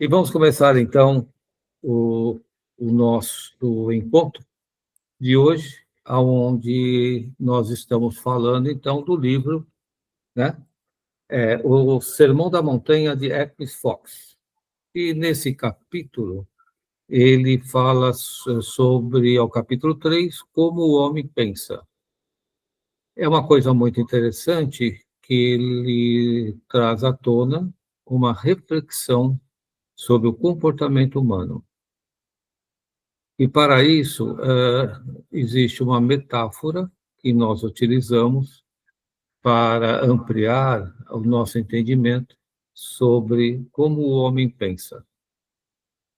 E vamos começar, então, o, o nosso encontro de hoje, onde nós estamos falando, então, do livro, né? O Sermão da Montanha, de Eckhart Fox. E nesse capítulo, ele fala sobre, ao capítulo 3, como o homem pensa. É uma coisa muito interessante que ele traz à tona uma reflexão sobre o comportamento humano. E para isso, existe uma metáfora que nós utilizamos para ampliar o nosso entendimento sobre como o homem pensa.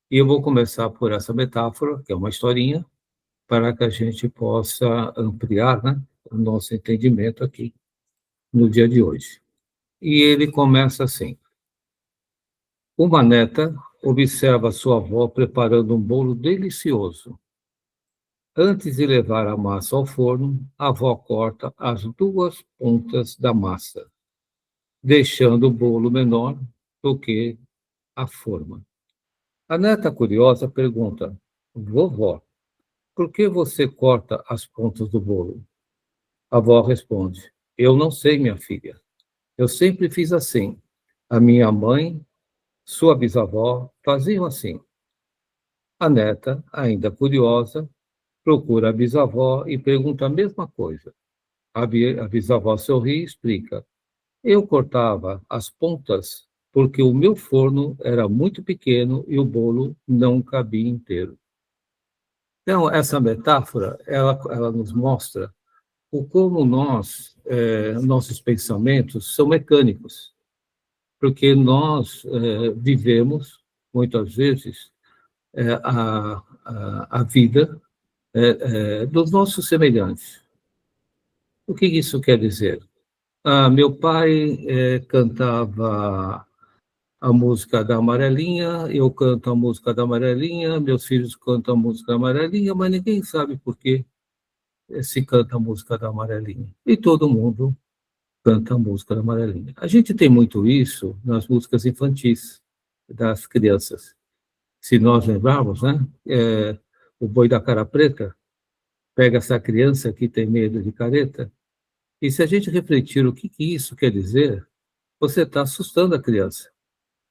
E eu vou começar por essa metáfora, que é uma historinha, para que a gente possa ampliar, né, o nosso entendimento aqui no dia de hoje. E ele começa assim: uma neta observa sua avó preparando um bolo delicioso. Antes de levar a massa ao forno, a avó corta as duas pontas da massa, deixando o bolo menor do que a forma. A neta curiosa pergunta: vovó, por que você corta as pontas do bolo? A avó responde: eu não sei, minha filha. Eu sempre fiz assim. A minha mãe, sua bisavó, faziam assim. A neta, ainda curiosa, procura a bisavó e pergunta a mesma coisa. A bisavó sorri e explica: eu cortava as pontas porque o meu forno era muito pequeno e o bolo não cabia inteiro. Então, essa metáfora, ela nos mostra o como nossos pensamentos são mecânicos, porque nós vivemos, muitas vezes, a vida dos nossos semelhantes. O que isso quer dizer? Meu pai cantava a música da Amarelinha, eu canto a música da Amarelinha, meus filhos cantam a música da Amarelinha, mas ninguém sabe por que se canta a música da Amarelinha. E todo mundo canta a música da Amarelinha. A gente tem muito isso nas músicas infantis das crianças. Se nós lembrarmos, né? O Boi da Cara Preta pega essa criança que tem medo de careta, e se a gente refletir o que isso quer dizer, você está assustando a criança.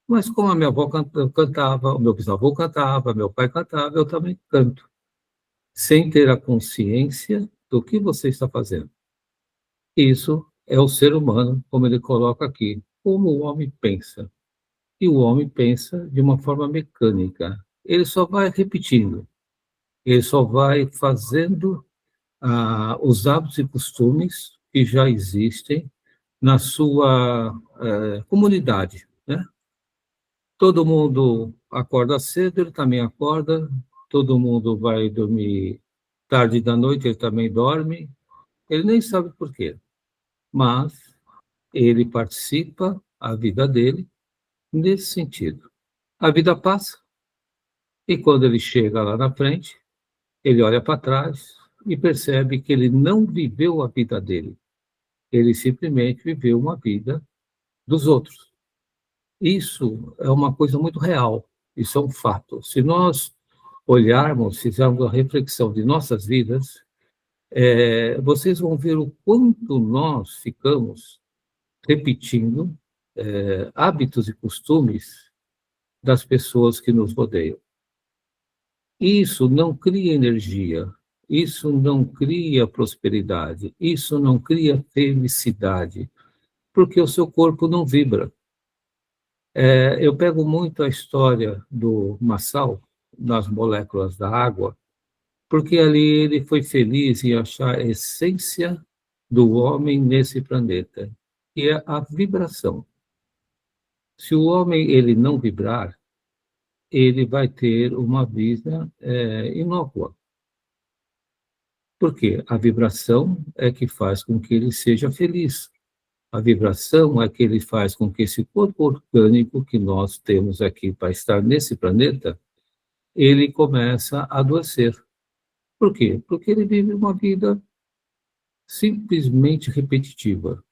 Mas como a minha avó cantava, o meu bisavô cantava, meu pai cantava, eu também canto, sem ter a consciência do que você está fazendo. Isso é o ser humano, como ele coloca aqui, como o homem pensa. E o homem pensa de uma forma mecânica. Ele só vai repetindo, ele só vai fazendo os hábitos e costumes que já existem na sua comunidade, né? Todo mundo acorda cedo, ele também acorda, todo mundo vai dormir tarde da noite, ele também dorme, ele nem sabe por quê, mas ele participa a vida dele nesse sentido. A vida passa e quando ele chega lá na frente, ele olha para trás e percebe que ele não viveu a vida dele, ele simplesmente viveu uma vida dos outros. Isso é uma coisa muito real, isso é um fato. Se nós olharmos, fizermos a reflexão de nossas vidas, vocês vão ver o quanto nós ficamos repetindo hábitos e costumes das pessoas que nos rodeiam. Isso não cria energia, isso não cria prosperidade, isso não cria felicidade, porque o seu corpo não vibra. Eu pego muito a história do Massal, nas moléculas da água, porque ali ele foi feliz em achar a essência do homem nesse planeta, que é a vibração. Se o homem ele não vibrar, ele vai ter uma vida inócua. Por quê? A vibração é que faz com que ele seja feliz. A vibração é que ele faz com que esse corpo orgânico que nós temos aqui para estar nesse planeta, ele começa a adoecer. Por quê? Porque ele vive uma vida simplesmente repetitiva.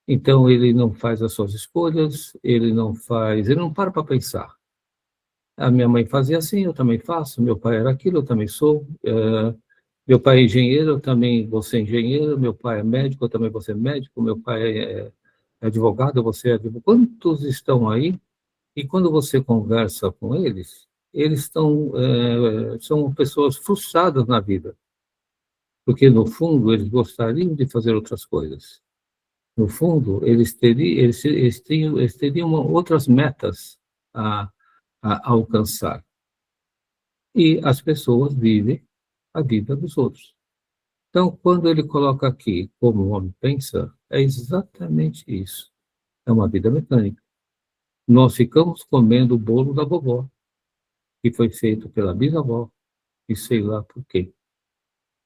Então ele não faz as suas escolhas, ele não para pensar. A minha mãe fazia assim, eu também faço. Meu pai era aquilo, eu também sou. Meu pai é engenheiro, eu também vou ser engenheiro. Meu pai é médico, eu também vou ser médico. Meu pai é advogado, eu vou ser advogado. Quantos estão aí? E quando você conversa com eles, eles são pessoas frustradas na vida, porque no fundo eles gostariam de fazer outras coisas. No fundo, eles teriam outras metas a, a alcançar. E as pessoas vivem a vida dos outros. Então, quando ele coloca aqui como o homem pensa, é exatamente isso. É uma vida mecânica. Nós ficamos comendo o bolo da vovó, que foi feito pela bisavó, e sei lá por quê.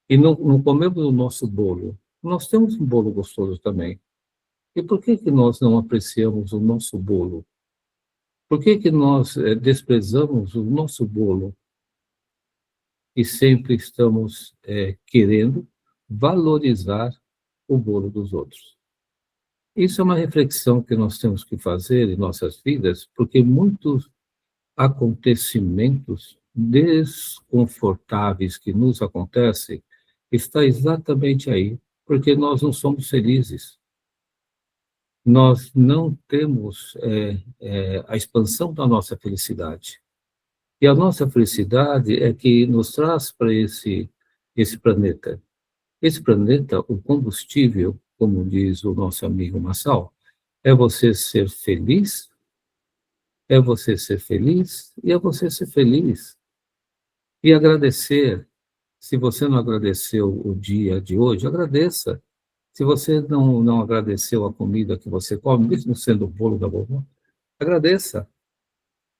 E não comemos o nosso bolo. Nós temos um bolo gostoso também. E por que que nós não apreciamos o nosso bolo? Por que que nós desprezamos o nosso bolo e sempre estamos querendo valorizar o bolo dos outros? Isso é uma reflexão que nós temos que fazer em nossas vidas, porque muitos acontecimentos desconfortáveis que nos acontecem está exatamente aí, porque nós não somos felizes. Nós não temos a expansão da nossa felicidade. E a nossa felicidade é que nos traz para esse planeta. Esse planeta, o combustível, como diz o nosso amigo Massal, é você ser feliz, é você ser feliz e é você ser feliz. E agradecer. Se você não agradeceu o dia de hoje, agradeça. Se você não agradeceu a comida que você come, mesmo sendo o bolo da vovó, agradeça.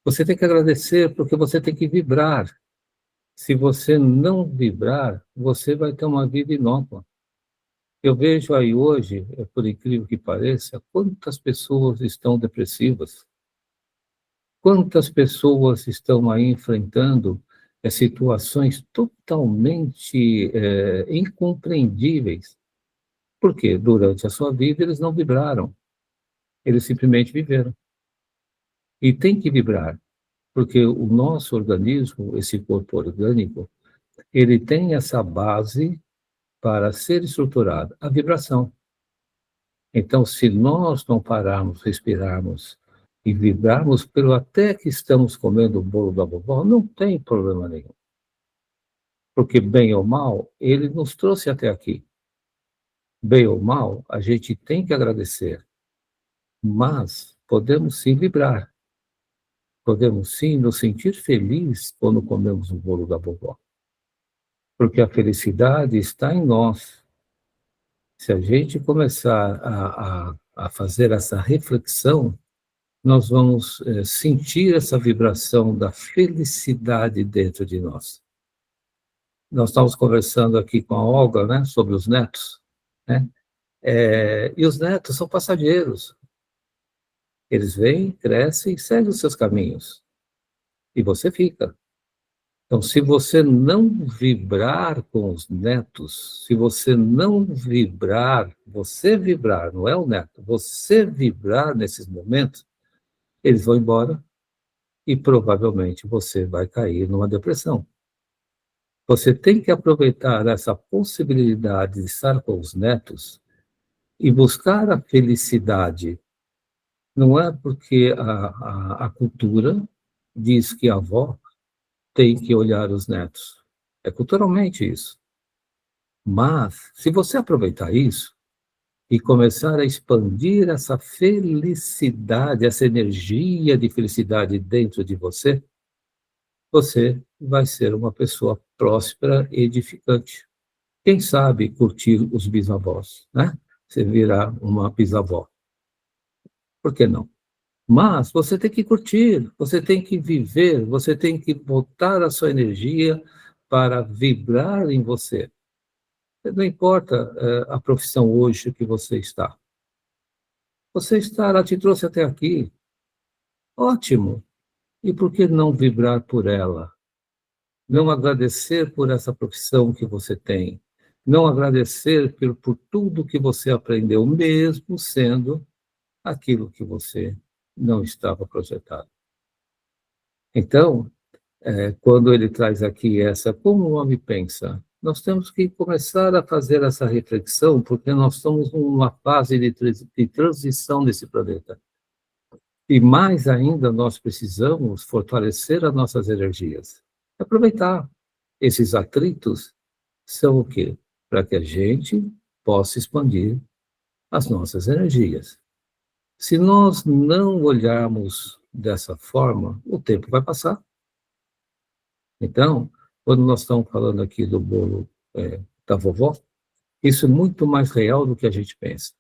Você tem que agradecer porque você tem que vibrar. Se você não vibrar, você vai ter uma vida inócua. Eu vejo aí hoje, por incrível que pareça, quantas pessoas estão depressivas, quantas pessoas estão aí enfrentando situações totalmente incompreendíveis. Por quê? Durante a sua vida eles não vibraram, eles simplesmente viveram. E tem que vibrar, porque o nosso organismo, esse corpo orgânico, ele tem essa base para ser estruturado, a vibração. Então, se nós não pararmos, respirarmos e vibrarmos pelo até que estamos comendo o bolo da vovó, não tem problema nenhum. Porque, bem ou mal, ele nos trouxe até aqui. Bem ou mal, a gente tem que agradecer. Mas podemos sim vibrar. Podemos sim nos sentir felizes quando comemos o bolo da vovó. Porque a felicidade está em nós. Se a gente começar a fazer essa reflexão, nós vamos sentir essa vibração da felicidade dentro de nós. Nós estávamos conversando aqui com a Olga, né, sobre os netos, né? E os netos são passageiros. Eles vêm, crescem e seguem os seus caminhos. E você fica. Então, se você não vibrar com os netos, se você não vibrar, você vibrar, não é o neto, você vibrar nesses momentos, eles vão embora e provavelmente você vai cair numa depressão. Você tem que aproveitar essa possibilidade de estar com os netos e buscar a felicidade. Não é porque a cultura diz que a avó tem que olhar os netos. É culturalmente isso. Mas, se você aproveitar isso e começar a expandir essa felicidade, essa energia de felicidade dentro de você, você vai ser uma pessoa próspera e edificante. Quem sabe curtir os bisavós, né? Você virar uma bisavó. Por que não? Mas você tem que curtir, você tem que viver, você tem que botar a sua energia para vibrar em você. Não importa a profissão hoje que você está. Você está, ela te trouxe até aqui. Ótimo. E por que não vibrar por ela? Não agradecer por essa profissão que você tem. Não agradecer por tudo que você aprendeu, mesmo sendo aquilo que você não estava projetado. Então, quando ele traz aqui como o homem pensa, nós temos que começar a fazer essa reflexão, porque nós estamos numa fase de transição nesse planeta. E mais ainda, nós precisamos fortalecer as nossas energias. Aproveitar. Esses atritos são o quê? Para que a gente possa expandir as nossas energias. Se nós não olharmos dessa forma, o tempo vai passar. Então, quando nós estamos falando aqui do bolo da vovó, isso é muito mais real do que a gente pensa.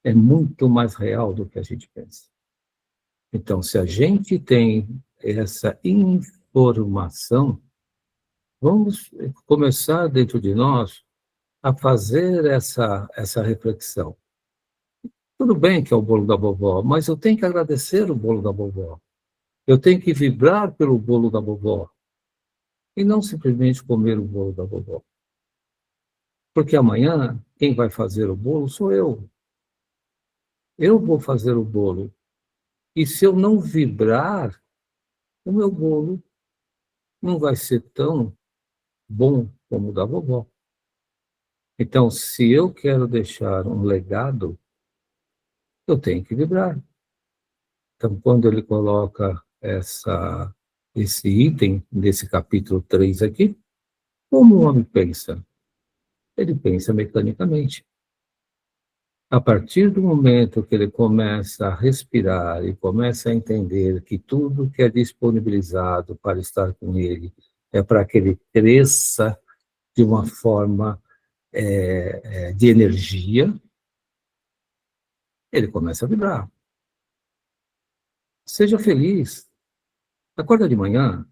É muito mais real do que a gente pensa. Então, se a gente tem essa informação, vamos começar dentro de nós a fazer essa reflexão. Tudo bem que é o bolo da vovó, mas eu tenho que agradecer o bolo da vovó. Eu tenho que vibrar pelo bolo da vovó. E não simplesmente comer o bolo da vovó. Porque amanhã, quem vai fazer o bolo sou eu. Eu vou fazer o bolo. E se eu não vibrar, o meu bolo não vai ser tão bom como o da vovó. Então, se eu quero deixar um legado, eu tenho que vibrar. Então, quando ele coloca esse item nesse capítulo 3 aqui, como o homem pensa? Ele pensa mecanicamente. A partir do momento que ele começa a respirar e começa a entender que tudo que é disponibilizado para estar com ele é para que ele cresça de uma forma de energia, ele começa a vibrar. Seja feliz. Acorda de manhã,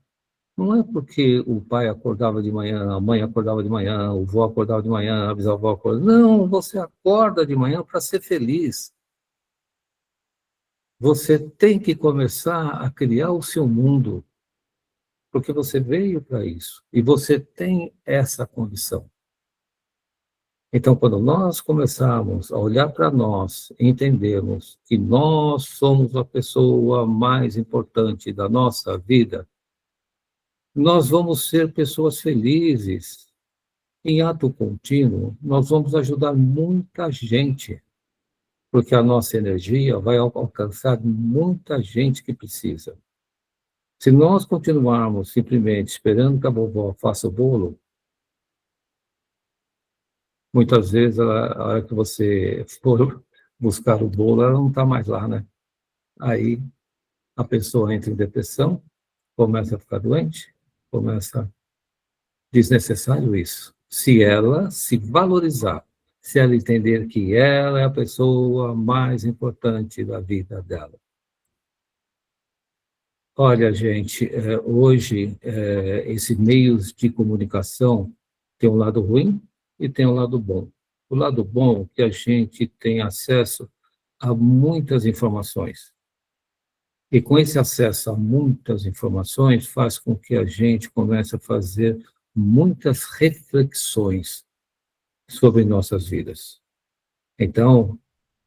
não é porque o pai acordava de manhã, a mãe acordava de manhã, o avô acordava de manhã, a bisavó acordava. Não, você acorda de manhã para ser feliz. Você tem que começar a criar o seu mundo, porque você veio para isso e você tem essa condição. Então, quando nós começarmos a olhar para nós, entendermos que nós somos a pessoa mais importante da nossa vida, nós vamos ser pessoas felizes. Em ato contínuo, nós vamos ajudar muita gente, porque a nossa energia vai alcançar muita gente que precisa. Se nós continuarmos simplesmente esperando que a vovó faça o bolo, muitas vezes, a hora que você for buscar o bolo, ela não está mais lá, né? Aí a pessoa entra em depressão, começa a ficar doente, começa desnecessário isso. Se ela se valorizar, se ela entender que ela é a pessoa mais importante da vida dela. Olha, gente, hoje, esses meios de comunicação tem um lado ruim e tem um lado bom. O lado bom é que a gente tem acesso a muitas informações. E com esse acesso a muitas informações, faz com que a gente comece a fazer muitas reflexões sobre nossas vidas. Então,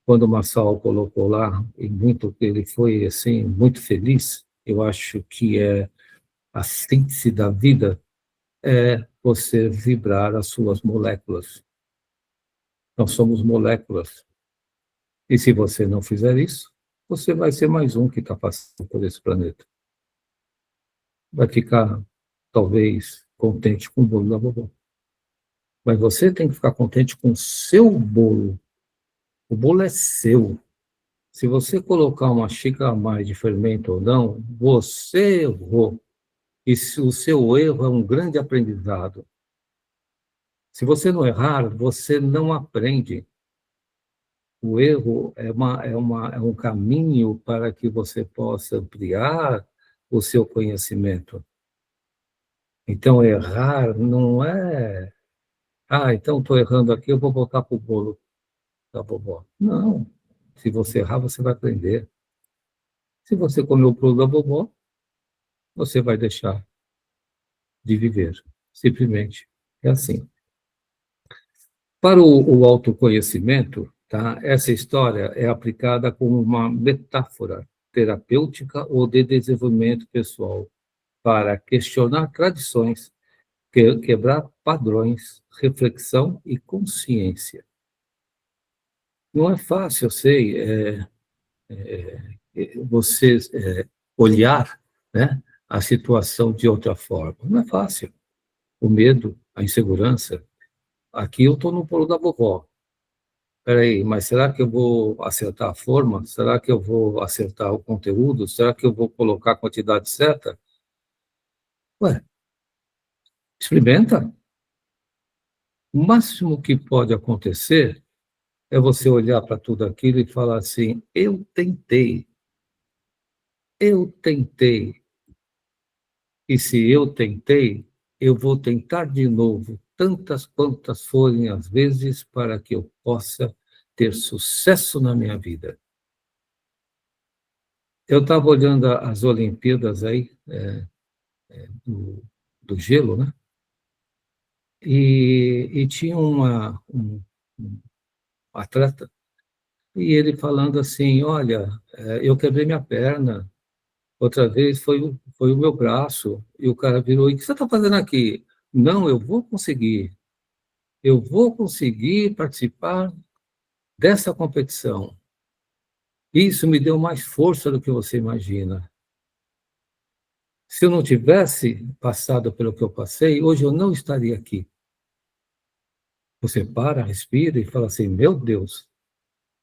quando o Marçal colocou lá, e muito ele foi assim muito feliz, eu acho que a síntese da vida é você vibrar as suas moléculas. Nós somos moléculas. E se você não fizer isso, você vai ser mais um que está passando por esse planeta. Vai ficar, talvez, contente com o bolo da vovó. Mas você tem que ficar contente com o seu bolo. O bolo é seu. Se você colocar uma xícara a mais de fermento ou não, você errou. E se o seu erro é um grande aprendizado. Se você não errar, você não aprende. O erro é um caminho para que você possa ampliar o seu conhecimento. Então, errar não é... então estou errando aqui, eu vou voltar para o bolo da vovó. Não. Se você errar, você vai aprender. Se você comer o bolo da vovó, você vai deixar de viver. Simplesmente é assim. Para o autoconhecimento, tá? Essa história é aplicada como uma metáfora. terapêutica ou de desenvolvimento pessoal, para questionar tradições, quebrar padrões, reflexão e consciência. Não é fácil, eu sei, você olhar, né, a situação de outra forma. Não é fácil. O medo, a insegurança. Aqui eu estou no pulo da vovó. Espera aí, mas será que eu vou acertar a forma? Será que eu vou acertar o conteúdo? Será que eu vou colocar a quantidade certa? Ué, experimenta. O máximo que pode acontecer é você olhar para tudo aquilo e falar assim: eu tentei, e se eu tentei, eu vou tentar de novo, tantas quantas forem as vezes, para que eu possa ter sucesso na minha vida. Eu estava olhando as Olimpíadas aí, do, do gelo, né? E tinha um atleta, e ele falando assim: olha, eu quebrei minha perna, outra vez foi o meu braço, e o cara virou: e o que você está fazendo aqui? Não, eu vou conseguir participar dessa competição. Isso me deu mais força do que você imagina. Se eu não tivesse passado pelo que eu passei, hoje eu não estaria aqui. Você para, respira e fala assim: meu Deus,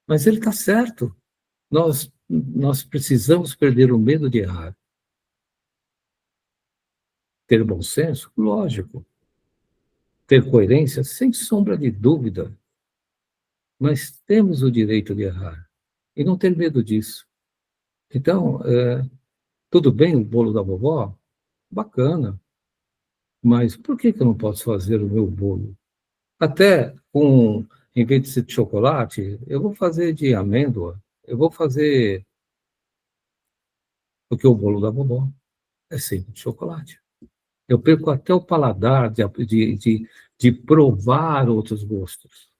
mas ele está certo. Nós precisamos perder o medo de errar. Ter bom senso? Lógico. Ter coerência? Sem sombra de dúvida. Mas temos o direito de errar. E não ter medo disso. Então, tudo bem o bolo da vovó? Bacana. Mas por que eu não posso fazer o meu bolo? Até em vez de ser de chocolate, eu vou fazer de amêndoa. Eu vou fazer, porque o bolo da vovó é sempre de chocolate. Eu perco até o paladar de provar outros gostos.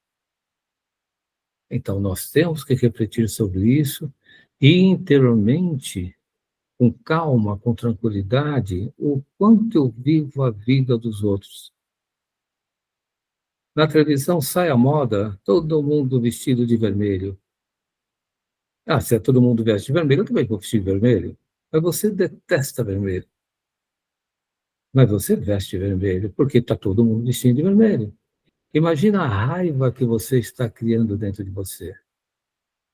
Então, nós temos que refletir sobre isso e interiormente, com calma, com tranquilidade, o quanto eu vivo a vida dos outros. Na televisão sai a moda, todo mundo vestido de vermelho. Ah, se é todo mundo veste de vermelho, eu também vou vestir de vermelho. Mas você detesta vermelho. Mas você veste vermelho porque está todo mundo vestindo de vermelho. Imagina a raiva que você está criando dentro de você.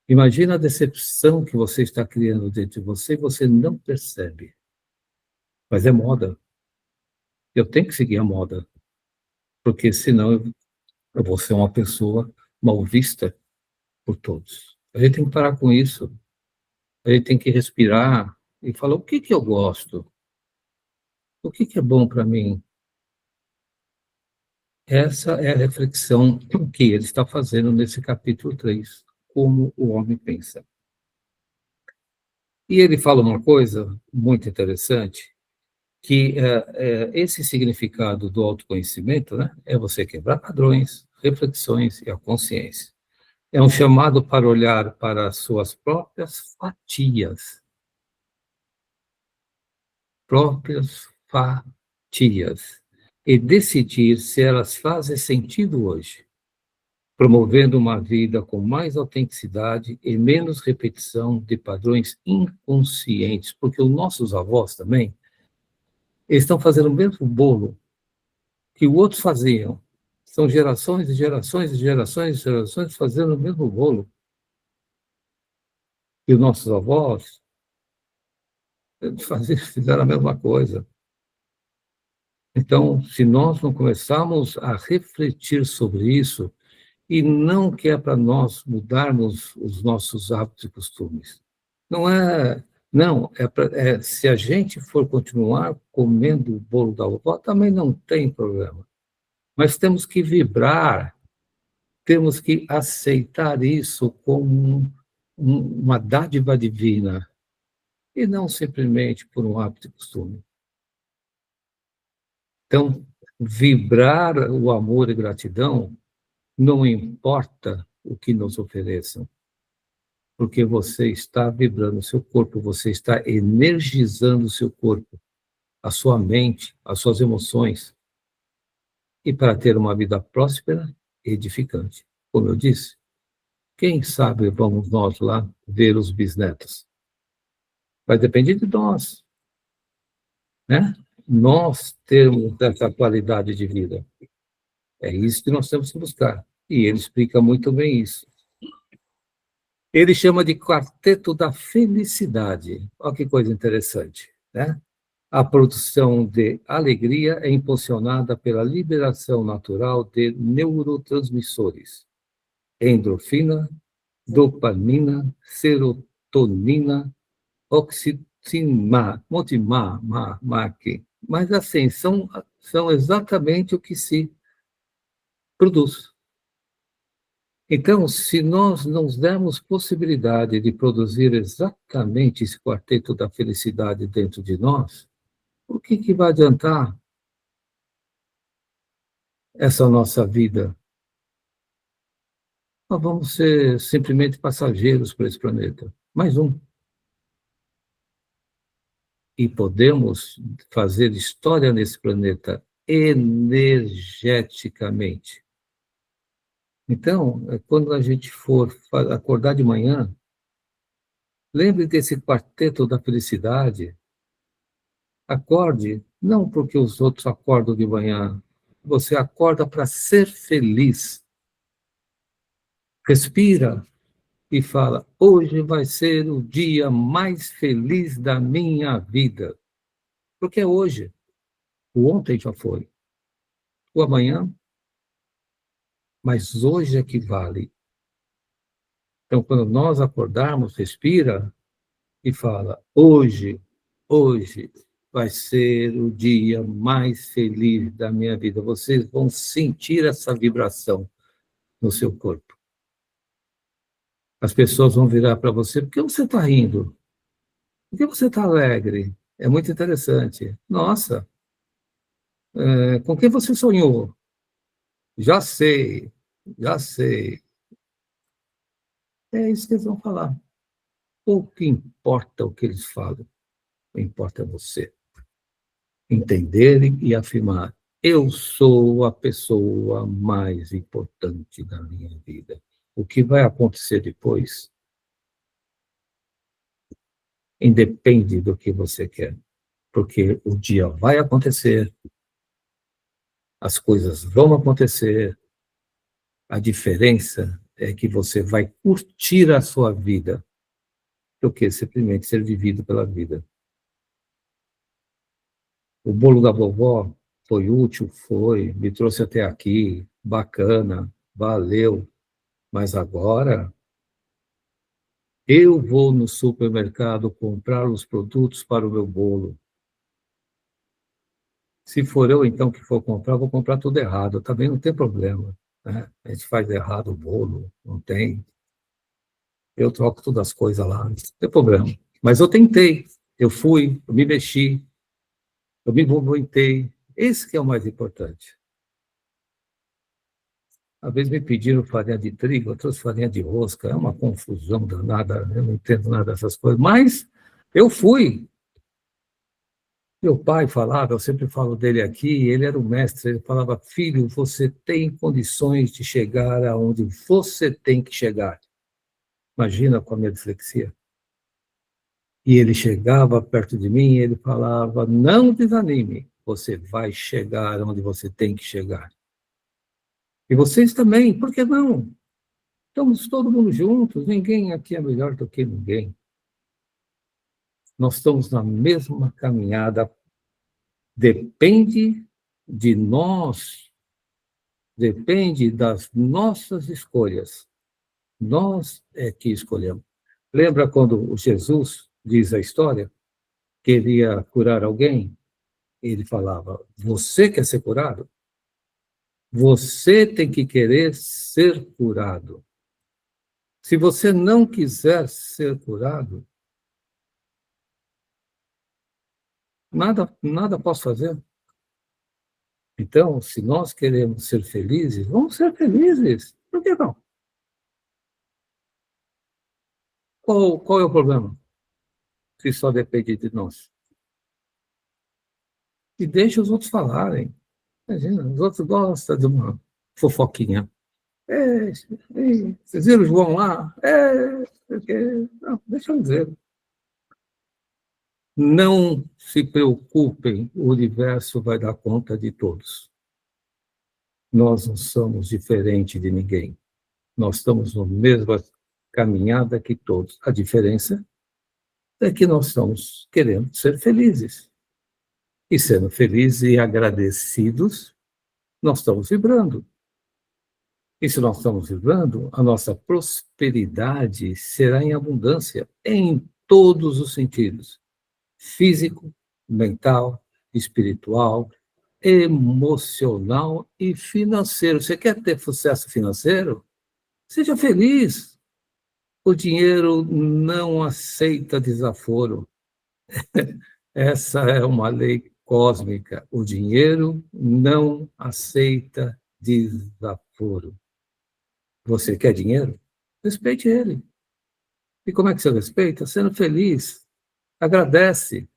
Imagina a decepção que você está criando dentro de você e você não percebe. Mas é moda. Eu tenho que seguir a moda, porque senão eu vou ser uma pessoa mal vista por todos. A gente tem que parar com isso. A gente tem que respirar e falar o que eu gosto, o que é bom para mim. Essa é a reflexão que ele está fazendo nesse capítulo 3, como o homem pensa. E ele fala uma coisa muito interessante, que esse significado do autoconhecimento, né, é você quebrar padrões, reflexões e a consciência. É um chamado para olhar para as suas próprias fatias, e decidir se elas fazem sentido hoje, promovendo uma vida com mais autenticidade e menos repetição de padrões inconscientes, porque os nossos avós também estão fazendo o mesmo bolo que os outros faziam. São gerações e gerações e gerações e gerações fazendo o mesmo bolo. E os nossos avós fizeram a mesma coisa. Então, se nós não começarmos a refletir sobre isso, e não que é para nós mudarmos os nossos hábitos e costumes. Não é, não, se a gente for continuar comendo o bolo da vovó, também não tem problema. Mas temos que vibrar, temos que aceitar isso como uma dádiva divina, e não simplesmente por um hábito e costume. Então, vibrar o amor e gratidão, não importa o que nos ofereçam. porque você está vibrando o seu corpo, você está energizando o seu corpo, a sua mente, as suas emoções, e para ter uma vida próspera e edificante. Como eu disse, quem sabe vamos nós lá ver os bisnetos? Vai depender de nós, né? Nós termos essa qualidade de vida. É isso que nós temos que buscar. E ele explica muito bem isso. Ele chama de quarteto da felicidade. Olha que coisa interessante, né? A produção de alegria é impulsionada pela liberação natural de neurotransmissores, endorfina, dopamina, serotonina, oxitocina, mas assim, são exatamente o que se produz. Então, se nós não dermos possibilidade de produzir exatamente esse quarteto da felicidade dentro de nós, o que vai adiantar essa nossa vida? Nós vamos ser simplesmente passageiros para esse planeta. Mais um. E podemos fazer história nesse planeta energeticamente. Então, quando a gente for acordar de manhã, lembre desse quarteto da felicidade. Acorde, não porque os outros acordam de manhã. Você acorda para ser feliz. Respira e fala: hoje vai ser o dia mais feliz da minha vida. Porque é hoje. O ontem já foi. O amanhã, mas hoje é que vale. Então, quando nós acordarmos, respira e fala: hoje vai ser o dia mais feliz da minha vida. Vocês vão sentir essa vibração no seu corpo. As pessoas vão virar para você: por que você está rindo? Por que você está alegre? É muito interessante. Nossa, com quem você sonhou? Já sei, já sei. É isso que eles vão falar. Pouco importa o que eles falam, o que importa é você. Entenderem e afirmar: eu sou a pessoa mais importante da minha vida. O que vai acontecer depois independe do que você quer, porque o dia vai acontecer, as coisas vão acontecer, a diferença é que você vai curtir a sua vida do que simplesmente ser vivido pela vida. O bolo da vovó foi útil, foi, me trouxe até aqui, bacana, valeu, mas agora eu vou no supermercado comprar os produtos para o meu bolo. Se for eu, então, que for comprar, vou comprar tudo errado. Também não tem problema, né? A gente faz errado o bolo, não tem. Eu troco todas as coisas lá, não tem problema. Mas eu tentei, eu fui, eu me mexi, eu me movimentei. Esse que é o mais importante. Às vezes me pediram farinha de trigo, outras farinha de rosca. É uma confusão danada, eu não entendo nada dessas coisas. Mas eu fui. Meu pai falava, eu sempre falo dele aqui, ele era o mestre, ele falava: filho, você tem condições de chegar aonde você tem que chegar. Imagina com a minha dislexia. E ele chegava perto de mim e ele falava: não desanime, você vai chegar onde você tem que chegar. E vocês também, por que não? Estamos todo mundo juntos, ninguém aqui é melhor do que ninguém. Nós estamos na mesma caminhada, depende de nós, depende das nossas escolhas. Nós é que escolhemos. Lembra quando Jesus diz a história, queria curar alguém? Ele falava: você quer ser curado? Você tem que querer ser curado. Se você não quiser ser curado, nada posso fazer. Então, se nós queremos ser felizes, vamos ser felizes. Por que não? Qual é o problema? Se só depende de nós. E deixa os outros falarem. Imagina, os outros gostam de uma fofoquinha. É, vocês viram o João lá? Não, deixa eu dizer. Não se preocupem, o universo vai dar conta de todos. Nós não somos diferentes de ninguém. Nós estamos na mesma caminhada que todos. A diferença é que nós estamos querendo ser felizes. E sendo felizes e agradecidos, nós estamos vibrando. E se nós estamos vibrando, a nossa prosperidade será em abundância, em todos os sentidos: físico, mental, espiritual, emocional e financeiro. Você quer ter sucesso financeiro? Seja feliz. O dinheiro não aceita desaforo. Essa é uma lei cósmica. O dinheiro não aceita desaforo. Você quer dinheiro? Respeite ele. E como é que você respeita? Sendo feliz. Agradece.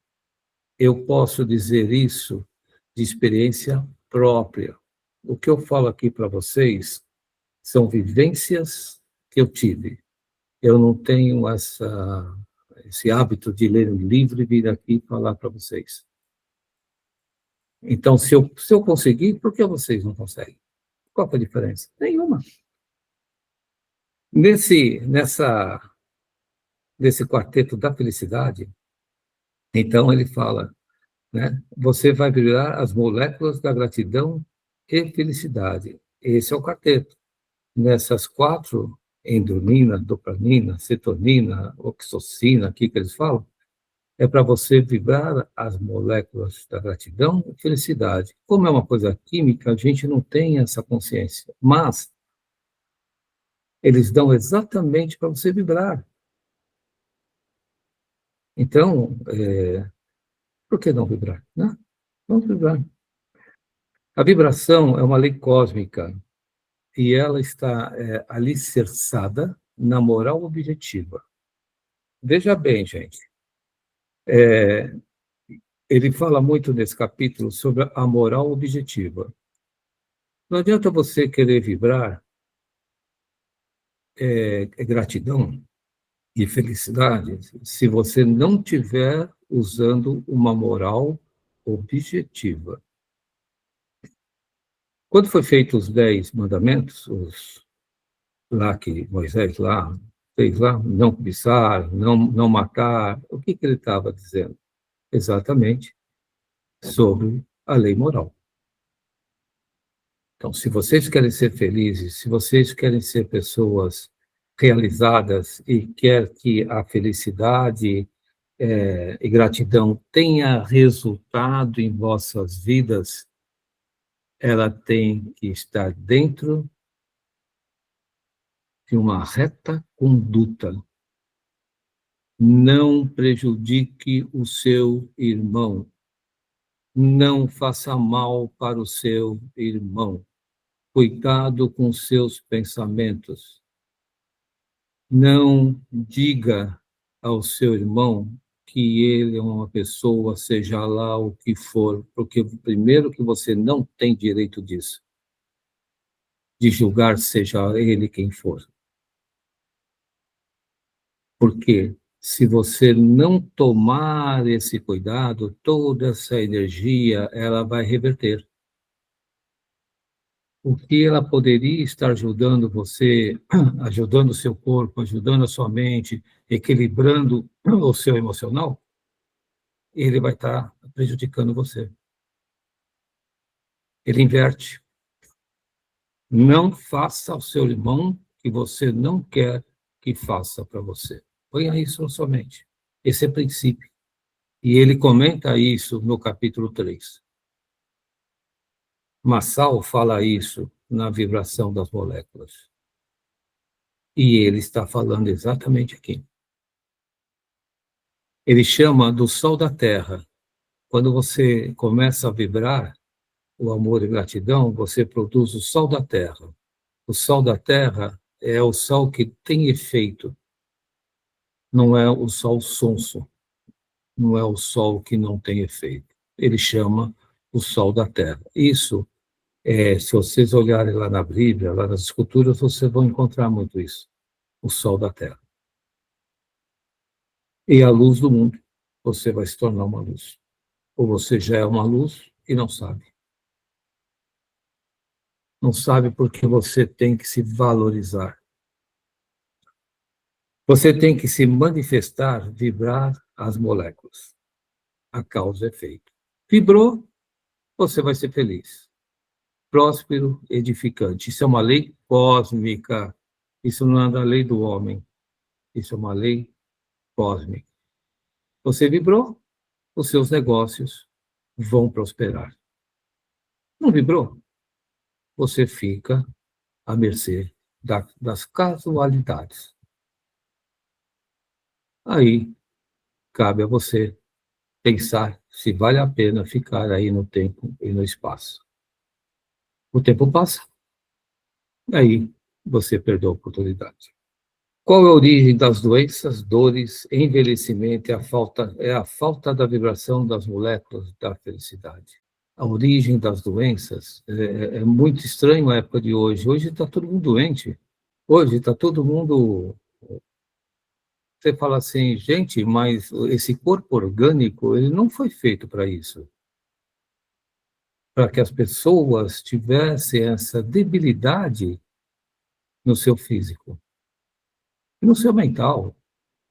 Eu posso dizer isso de experiência própria. O que eu falo aqui para vocês são vivências que eu tive. Eu não tenho esse hábito de ler um livro e vir aqui falar para vocês. Então, se eu conseguir, por que vocês não conseguem? Qual é a diferença? Nenhuma. Nesse quarteto da felicidade, então ele fala, né? Você vai virar as moléculas da gratidão e felicidade. Esse é o quarteto. Nessas 4, endorfina, dopamina, cetonina, oxitocina, aqui que eles falam, é para você vibrar as moléculas da gratidão e felicidade. Como é uma coisa química, a gente não tem essa consciência, mas eles dão exatamente para você vibrar. Então, por que não vibrar? Né? Vamos vibrar. A vibração é uma lei cósmica e ela está alicerçada na moral objetiva. Veja bem, gente, ele fala muito nesse capítulo sobre a moral objetiva. Não adianta você querer vibrar gratidão e felicidade se você não tiver usando uma moral objetiva. Quando foi feito os 10 mandamentos, lá que Moisés lá fez lá, não cobiçar, não matar, o que ele estava dizendo? Exatamente sobre a lei moral. Então, se vocês querem ser felizes, se vocês querem ser pessoas realizadas e quer que a felicidade e gratidão tenha resultado em vossas vidas, ela tem que estar dentro de uma reta conduta. Não prejudique o seu irmão. Não faça mal para o seu irmão. Cuidado com seus pensamentos. Não diga ao seu irmão que ele é uma pessoa, seja lá o que for, porque primeiro que você não tem direito disso, de julgar seja ele quem for. Porque se você não tomar esse cuidado, toda essa energia, ela vai reverter. O que ela poderia estar ajudando você, ajudando o seu corpo, ajudando a sua mente, equilibrando o seu emocional, ele vai estar prejudicando você. Ele inverte. Não faça ao seu irmão que você não quer que faça para você. Ponha isso na sua mente. Esse é o princípio. E ele comenta isso no capítulo 3. Massal fala isso na vibração das moléculas. E ele está falando exatamente aqui. Ele chama do sol da terra. Quando você começa a vibrar o amor e gratidão, você produz o sol da terra. O sol da terra é o sol que tem efeito. não é o sol sonso, não é o sol que não tem efeito. Ele chama o sol da terra. Isso, se vocês olharem lá na Bíblia, lá nas esculturas, vocês vão encontrar muito isso, o sol da terra. E a luz do mundo, você vai se tornar uma luz. Ou você já é uma luz e não sabe. Não sabe porque você tem que se valorizar. Você tem que se manifestar, vibrar as moléculas. A causa é efeito. Vibrou, você vai ser feliz. Próspero, edificante. Isso é uma lei cósmica. Isso não é da lei do homem. Isso é uma lei cósmica. Você vibrou, os seus negócios vão prosperar. Não vibrou? Você fica à mercê das casualidades. Aí, cabe a você pensar se vale a pena ficar aí no tempo e no espaço. O tempo passa, aí você perdeu a oportunidade. Qual é a origem das doenças, dores, envelhecimento? É a falta da vibração das moléculas da felicidade. A origem das doenças é muito estranho a época de hoje. Hoje está todo mundo doente. Hoje está todo mundo. Você fala assim, gente, mas esse corpo orgânico, ele não foi feito para isso. Para que as pessoas tivessem essa debilidade no seu físico e no seu mental.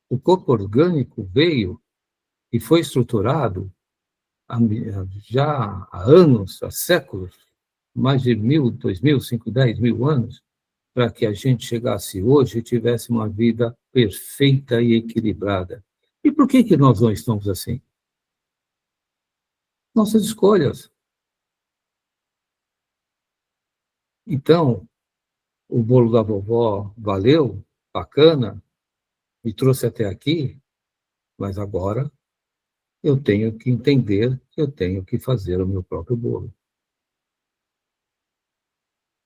O corpo orgânico veio e foi estruturado já há anos, há séculos, mais de 1.000, 2.000, 5, 10.000 anos, para que a gente chegasse hoje e tivesse uma vida perfeita e equilibrada. E por que nós não estamos assim? Nossas escolhas. Então, o bolo da vovó valeu, bacana, me trouxe até aqui, mas agora eu tenho que entender que eu tenho que fazer o meu próprio bolo.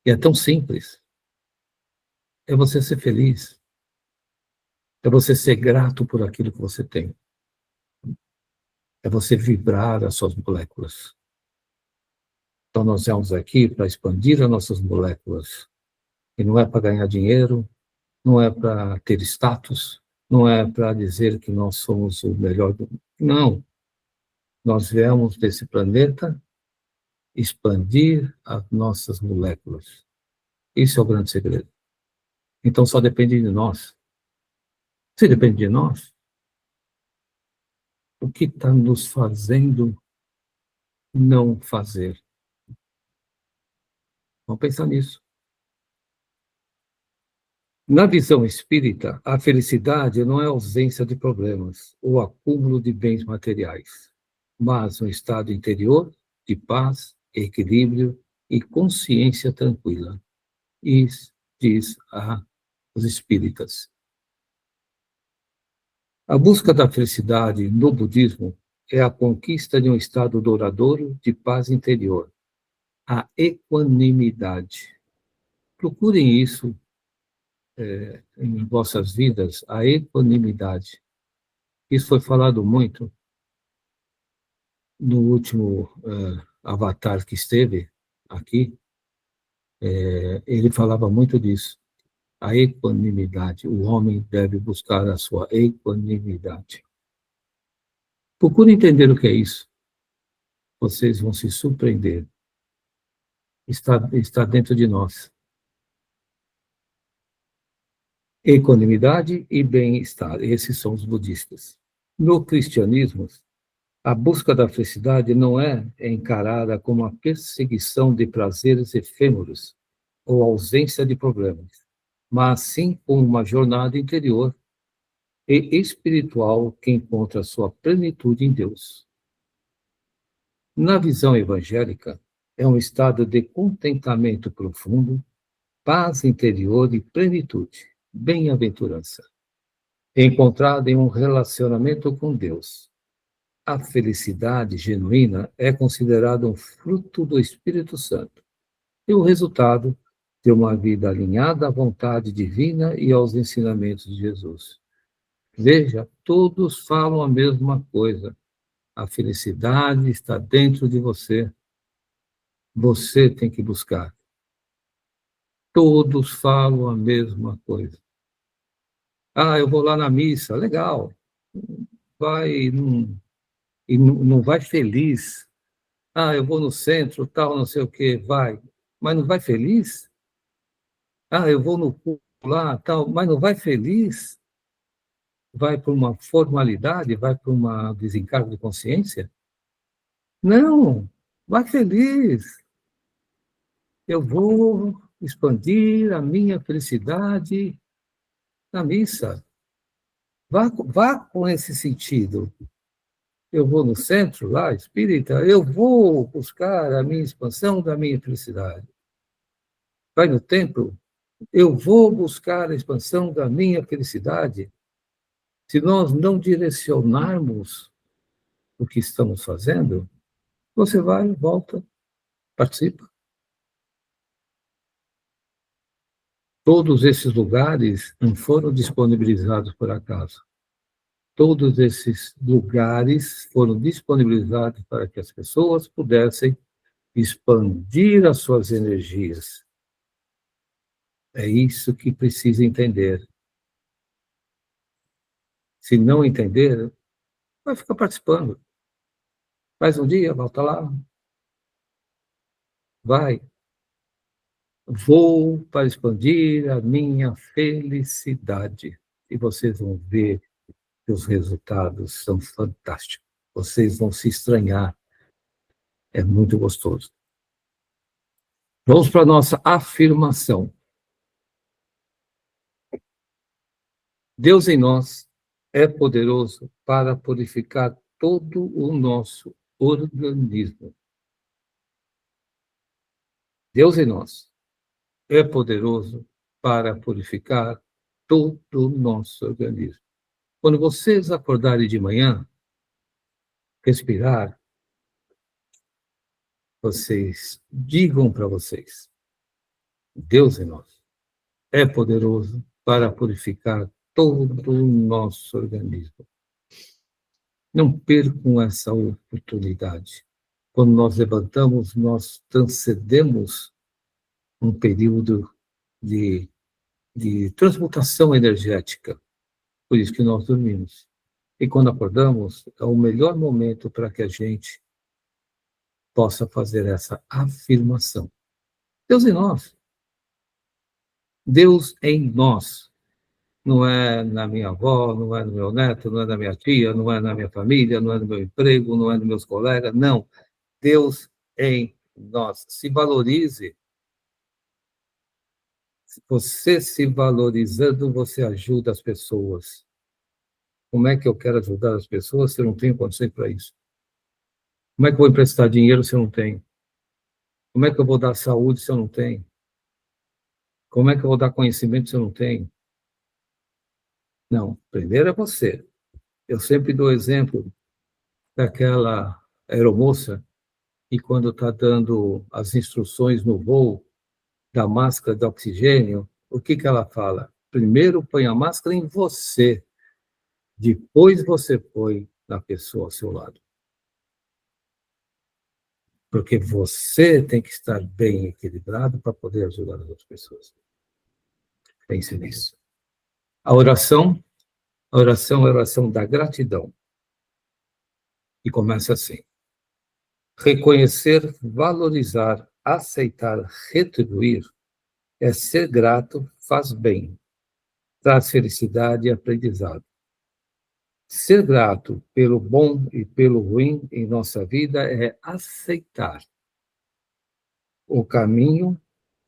E é tão simples. É você ser feliz. É você ser grato por aquilo que você tem. É você vibrar as suas moléculas. Então, nós viemos aqui para expandir as nossas moléculas. E não é para ganhar dinheiro, não é para ter status, não é para dizer que nós somos o melhor do mundo. Não. Nós viemos desse planeta expandir as nossas moléculas. Esse é o grande segredo. Então, só depende de nós. Se depende de nós, o que está nos fazendo não fazer? Vamos pensar nisso. Na visão espírita, a felicidade não é a ausência de problemas ou acúmulo de bens materiais, mas um estado interior de paz, equilíbrio e consciência tranquila. Isso diz os espíritas. A busca da felicidade no budismo é a conquista de um estado duradouro de paz interior, a equanimidade. Procurem isso em vossas vidas, a equanimidade. Isso foi falado muito no último avatar que esteve aqui. Ele falava muito disso, a equanimidade. O homem deve buscar a sua equanimidade. Procure entender o que é isso. Vocês vão se surpreender. Está dentro de nós. Equanimidade e bem-estar. Esses são os budistas. No cristianismo, a busca da felicidade não é encarada como a perseguição de prazeres efêmeros ou ausência de problemas, mas sim como uma jornada interior e espiritual que encontra sua plenitude em Deus. Na visão evangélica, é um estado de contentamento profundo, paz interior e plenitude, bem-aventurança, encontrada em um relacionamento com Deus. A felicidade genuína é considerada um fruto do Espírito Santo e o resultado de uma vida alinhada à vontade divina e aos ensinamentos de Jesus. Veja, todos falam a mesma coisa. A felicidade está dentro de você. Você tem que buscar. Todos falam a mesma coisa. Ah, eu vou lá na missa, legal. Vai e não vai feliz. Ah, eu vou no centro, tal, não sei o quê, vai. Mas não vai feliz? Ah, eu vou no culto lá, tal, mas não vai feliz? Vai por uma formalidade? Vai por uma desencargo de consciência? Não, vai feliz. Eu vou expandir a minha felicidade na missa. Vá com esse sentido. Eu vou no centro lá, espírita, eu vou buscar a minha expansão da minha felicidade. Vai no templo, eu vou buscar a expansão da minha felicidade. Se nós não direcionarmos o que estamos fazendo, você vai, volta, participa. Todos esses lugares não foram disponibilizados por acaso. Todos esses lugares foram disponibilizados para que as pessoas pudessem expandir as suas energias. É isso que precisa entender. Se não entender, vai ficar participando. Faz um dia, volta lá. Vai. Vou para expandir a minha felicidade. E vocês vão ver que os resultados são fantásticos. Vocês vão se estranhar. É muito gostoso. Vamos para a nossa afirmação. Deus em nós é poderoso para purificar todo o nosso organismo. Deus em nós é poderoso para purificar todo o nosso organismo. Quando vocês acordarem de manhã, respirar, vocês digam para vocês: Deus em nós é poderoso para purificar todo o nosso organismo. Não percam essa oportunidade. Quando nós levantamos, nós transcendemos um período de transmutação energética. Por isso que nós dormimos. E quando acordamos, é o melhor momento para que a gente possa fazer essa afirmação. Deus em nós. Deus em nós. Não é na minha avó, não é no meu neto, não é na minha tia, não é na minha família, não é no meu emprego, não é nos meus colegas, não. Deus em nós. Se valorize. Você se valorizando, você ajuda as pessoas. Como é que eu quero ajudar as pessoas se eu não tenho condições para isso? Como é que eu vou emprestar dinheiro se eu não tenho? Como é que eu vou dar saúde se eu não tenho? Como é que eu vou dar conhecimento se eu não tenho? Não, primeiro é você. Eu sempre dou exemplo daquela aeromoça que quando está dando as instruções no voo da máscara de oxigênio, o que que ela fala? Primeiro põe a máscara em você, depois você põe na pessoa ao seu lado. Porque você tem que estar bem equilibrado para poder ajudar as outras pessoas. Pense nisso. A oração é a oração da gratidão. E começa assim: reconhecer, valorizar, aceitar, retribuir é ser grato, faz bem, traz felicidade e aprendizado. Ser grato pelo bom e pelo ruim em nossa vida é aceitar o caminho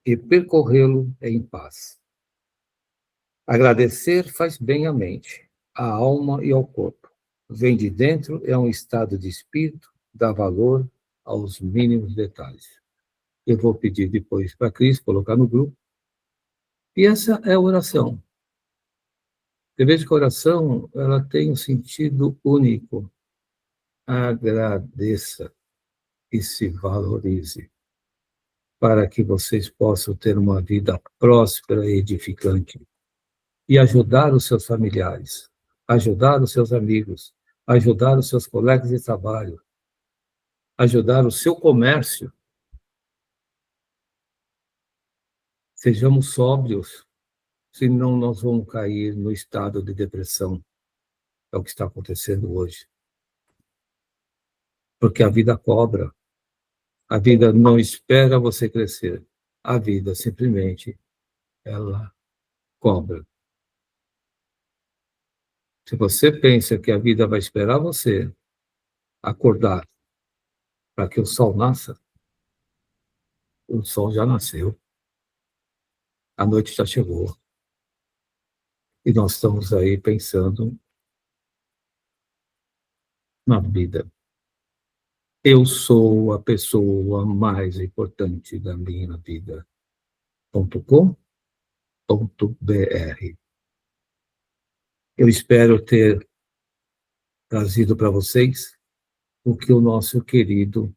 e percorrê-lo em paz. Agradecer faz bem à mente, à alma e ao corpo. Vem de dentro, é um estado de espírito, dá valor aos mínimos detalhes. Eu vou pedir depois para a Cris colocar no grupo. E essa é a oração. Você veja que a oração ela tem um sentido único. Agradeça e se valorize, para que vocês possam ter uma vida próspera e edificante e ajudar os seus familiares. ajudar os seus amigos, ajudar os seus colegas de trabalho, ajudar o seu comércio. Sejamos sóbrios, senão nós vamos cair no estado de depressão. É o que está acontecendo hoje. Porque a vida cobra. A vida não espera você crescer. A vida simplesmente, ela cobra. Se você pensa que a vida vai esperar você acordar para que o sol nasça, o sol já nasceu. A noite já chegou. E nós estamos aí pensando na vida. Eu sou a pessoa mais importante da minha vida. .com.br. Eu espero ter trazido para vocês o que o nosso querido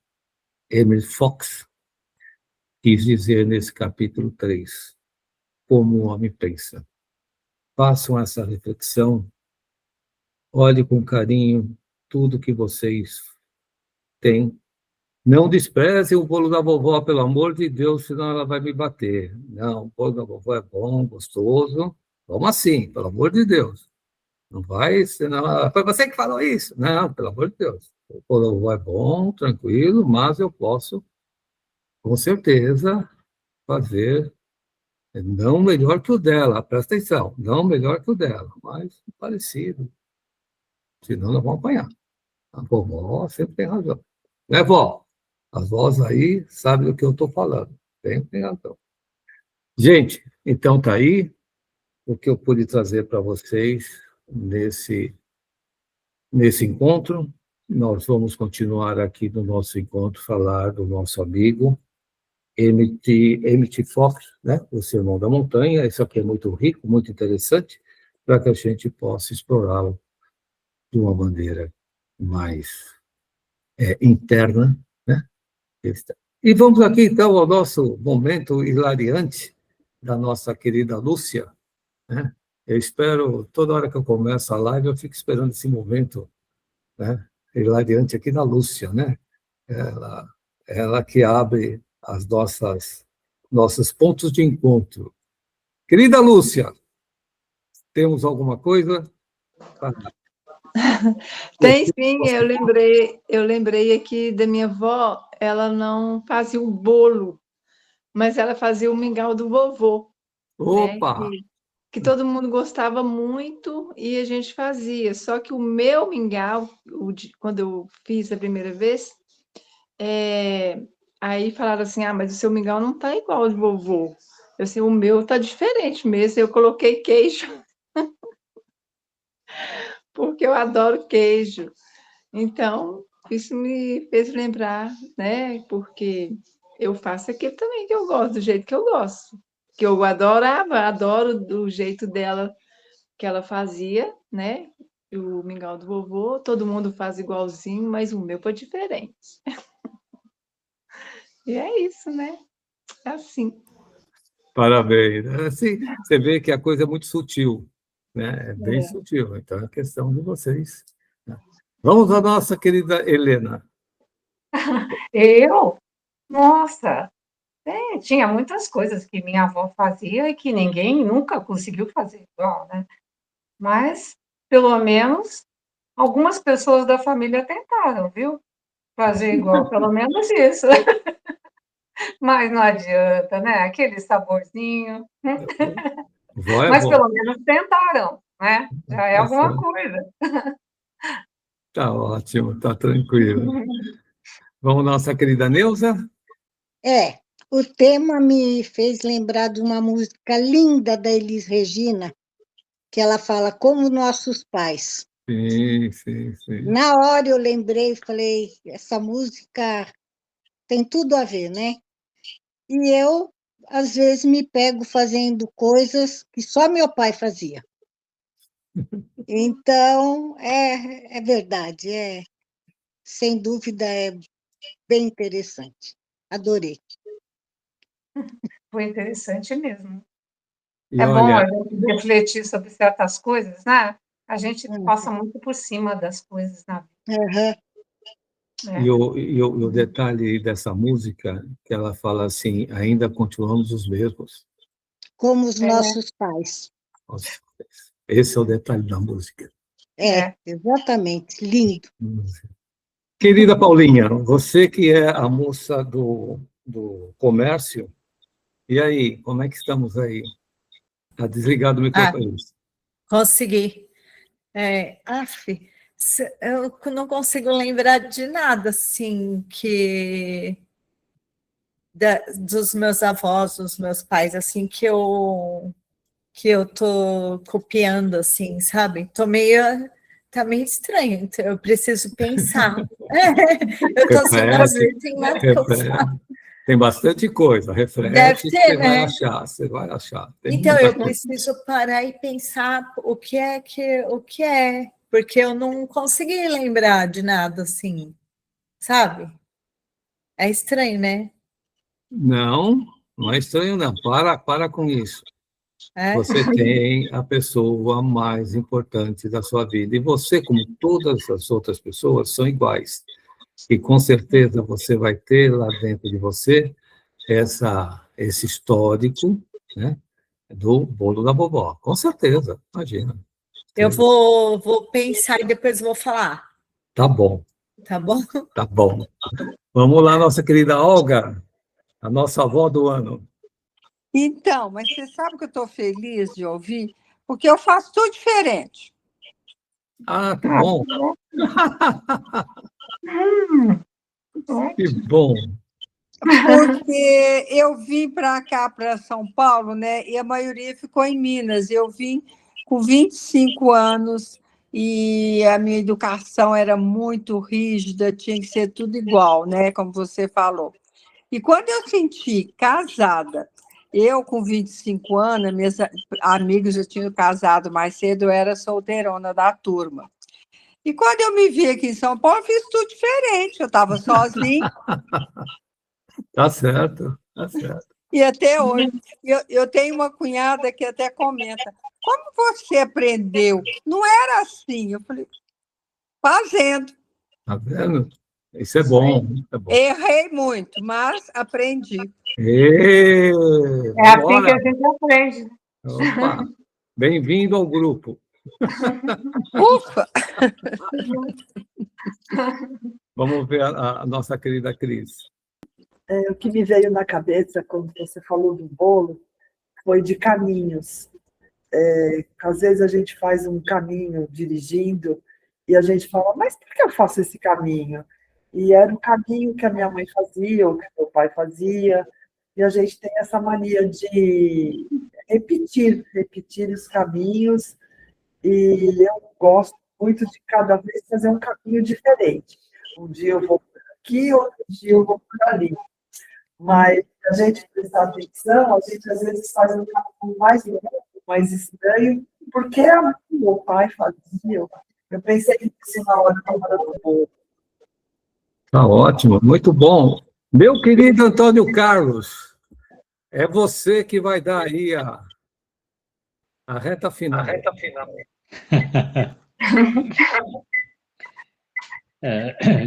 Emile Fox quis dizer nesse capítulo 3, como o homem pensa. Façam essa reflexão, olhe com carinho tudo que vocês têm. Não desprezem o bolo da vovó, pelo amor de Deus, senão ela vai me bater. Não, o bolo da vovó é bom, gostoso. Vamos assim, pelo amor de Deus. Não vai, senão... Foi você que falou isso? Não, pelo amor de Deus. O bolo da vovó é bom, tranquilo, mas eu posso, com certeza, fazer não melhor que o dela, presta atenção, não melhor que o dela, mas parecido. Senão nós vamos apanhar. A vovó sempre tem razão. Né, vó? As vós aí sabem do que eu estou falando. Sempre tem razão. Gente, então tá aí o que eu pude trazer para vocês nesse encontro. Nós vamos continuar aqui no nosso encontro, falar do nosso amigo Emmett Fox, né? O Sermão da Montanha. Isso aqui é muito rico, muito interessante, para que a gente possa explorá-lo de uma maneira mais interna, né? E vamos aqui, então, ao nosso momento hilariante da nossa querida Lúcia, né? Eu espero, toda hora que eu começo a live, eu fico esperando esse momento, né? Hilariante aqui da Lúcia, né? Ela que abre as nossos pontos de encontro. Querida Lúcia, temos alguma coisa? Tem sim, eu lembrei aqui da minha avó, ela não fazia o bolo, mas ela fazia o mingau do vovô, né? Opa! Que todo mundo gostava muito e a gente fazia. Só que o meu mingau, quando eu fiz a primeira vez, aí falaram assim: ah, mas o seu mingau não tá igual ao de vovô. Eu assim, o meu tá diferente mesmo. Eu coloquei queijo, porque eu adoro queijo. Então, isso me fez lembrar, né? Porque eu faço aquilo também que eu gosto, do jeito que eu gosto. Que eu adorava, adoro do jeito dela que ela fazia, né? O mingau do vovô, todo mundo faz igualzinho, mas o meu foi diferente. E é isso, né? É assim. Parabéns. Assim, você vê que a coisa é muito sutil, né? É bem sutil. Então, é questão de vocês, né? Vamos à nossa querida Helena. Eu? Nossa, tinha muitas coisas que minha avó fazia e que ninguém nunca conseguiu fazer igual, né? Mas, pelo menos, algumas pessoas da família tentaram, viu? Fazer igual, pelo menos isso. Mas não adianta, né? Aquele saborzinho. Vó é Mas vó. pelo menos tentaram, né? Já é Tá alguma certo. coisa. Tá ótimo, tá tranquilo. Vamos, nossa querida Neuza? O tema me fez lembrar de uma música linda da Elis Regina, que ela fala como nossos pais. Sim, sim, sim. Na hora eu lembrei, falei, essa música tem tudo a ver, né? E eu, às vezes, me pego fazendo coisas que só meu pai fazia. Então, é verdade, sem dúvida, é bem interessante. Adorei. Foi interessante mesmo. E É bom a olha, gente refletir sobre certas coisas, né? A gente passa muito por cima das coisas na vida. Aham. Né? E o detalhe dessa música, que ela fala assim, ainda continuamos os mesmos. Como os nossos pais. Nossa, esse é o detalhe da música. Exatamente, lindo. Querida Paulinha, você que é a moça do comércio, e aí, como é que estamos aí? Está desligado o microfone. Consegui. Eu não consigo lembrar de nada, assim, dos meus avós, dos meus pais, assim, que eu tô copiando, assim, sabe? Tá meio estranho, então eu preciso pensar. Eu tô sem lazer, tem nada que eu faço. Tem bastante coisa, reflete, Deve ter, né? Você vai achar. Tem então, muita eu coisa. preciso parar e pensar o que é, porque eu não consegui lembrar de nada, assim, sabe? É estranho, né? Não é estranho, não. Para com isso. Você tem a pessoa mais importante da sua vida. E você, como todas as outras pessoas, são iguais. E com certeza você vai ter lá dentro de você esse histórico, né, do bolo da vovó. Com certeza, imagina. Eu vou pensar e depois vou falar. Tá bom. Tá bom? Tá bom. Vamos lá, nossa querida Olga, a nossa avó do ano. Então, mas você sabe que eu estou feliz de ouvir, porque eu faço tudo diferente. Ah, que bom. Que bom. Porque eu vim para cá, para São Paulo, né? E a maioria ficou em Minas. Eu vim com 25 anos e a minha educação era muito rígida, tinha que ser tudo igual, né? Como você falou. E quando eu senti casada, eu com 25 anos, meus amigos já tinham casado mais cedo, eu era solteirona da turma. E quando eu me vi aqui em São Paulo, eu fiz tudo diferente. Eu estava sozinha. Tá certo, tá certo. E até hoje. Eu tenho uma cunhada que até comenta, como você aprendeu? Não era assim. Eu falei, fazendo. Tá vendo? Isso é bom. É bom. Errei muito, mas aprendi. É assim que a gente aprende. Opa, bem-vindo ao grupo. Ufa! Vamos ver a nossa querida Cris. O que me veio na cabeça quando você falou do bolo foi de caminhos. Às vezes a gente faz um caminho dirigindo e a gente fala, mas por que eu faço esse caminho? E era o caminho que a minha mãe fazia, ou que meu pai fazia, e a gente tem essa mania de repetir os caminhos, e eu gosto muito de cada vez fazer um caminho diferente. Um dia eu vou por aqui, outro dia eu vou por ali. Mas a gente prestar atenção, a gente às vezes faz um caminho mais longo, mais estranho, porque o meu pai fazia. Eu pensei nisso na hora do bolo. Tá ótimo, muito bom. Meu querido Antônio Carlos, é você que vai dar aí a reta final.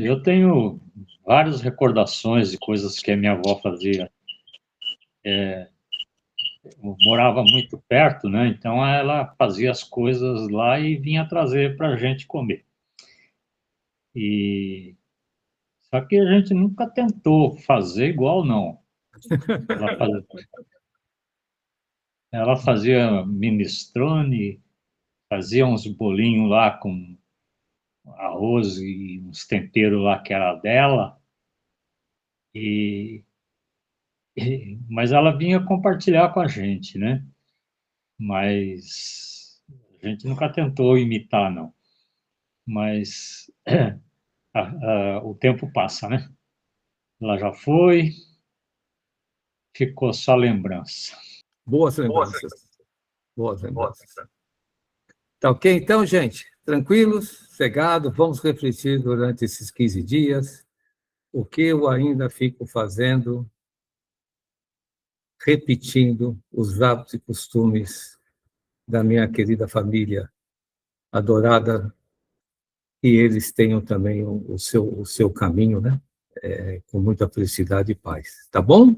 Eu tenho várias recordações de coisas que a minha avó fazia. Eu morava muito perto, né? Então ela fazia as coisas lá e vinha trazer para a gente comer. Só que a gente nunca tentou fazer igual, não. Ela fazia minestrone, fazia uns bolinhos lá com arroz e uns temperos lá que era dela. Mas ela vinha compartilhar com a gente, né? Mas a gente nunca tentou imitar, não. Mas o tempo passa, né? Ela já foi, ficou só lembrança. Boas lembranças. Tá ok? Então, gente, tranquilos, sossegados, vamos refletir durante esses 15 dias o que eu ainda fico fazendo, repetindo os hábitos e costumes da minha querida família, adorada, que eles tenham também o seu caminho, né? Com muita felicidade e paz. Tá bom?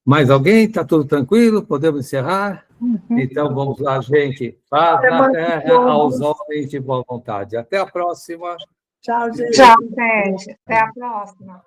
Mais alguém? Está tudo tranquilo? Podemos encerrar? Então, vamos lá, gente. Paz na terra aos homens de boa vontade. Até a próxima. Tchau, gente. Tchau, gente. Até a próxima.